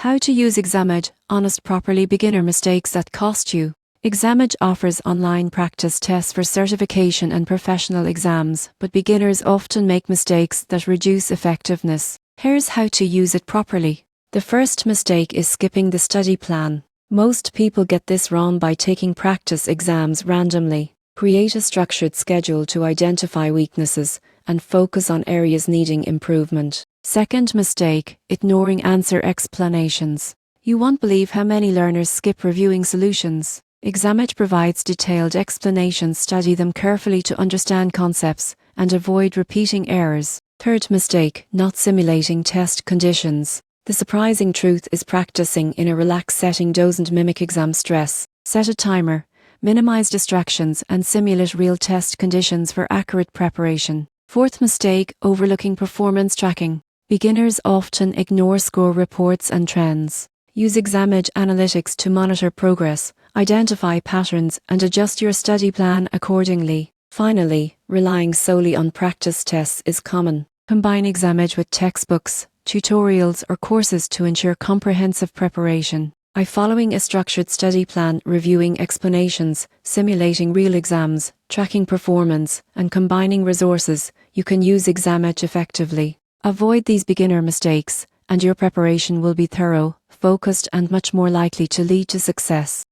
How to use ExamEdge, honest properly beginner mistakes that cost you. ExamEdge offers online practice tests for certification and professional exams, but beginners often make mistakes that reduce effectiveness. Here's how to use it properly. The first mistake is skipping the study plan. Most people get this wrong by taking practice exams randomly. Create a structured schedule to identify weaknesses and focus on areas needing improvement. Second mistake, ignoring answer explanations. You won't believe how many learners skip reviewing solutions. ExamEdge provides detailed explanations. Study them carefully to understand concepts and avoid repeating errors. Third mistake, not simulating test conditions. The surprising truth is practicing in a relaxed setting doesn't mimic exam stress. Set a timer, minimize distractions, and simulate real test conditions for accurate preparation. Fourth mistake, overlooking performance tracking. Beginners often ignore score reports and trends. Use ExamEdge analytics to monitor progress, identify patterns, and adjust your study plan accordingly. Finally, relying solely on practice tests is common. Combine ExamEdge with textbooks, tutorials, or courses to ensure comprehensive preparation. By following a structured study plan, reviewing explanations, simulating real exams, tracking performance, and combining resources, you can use ExamEdge effectively. Avoid these beginner mistakes, and your preparation will be thorough, focused, and much more likely to lead to success.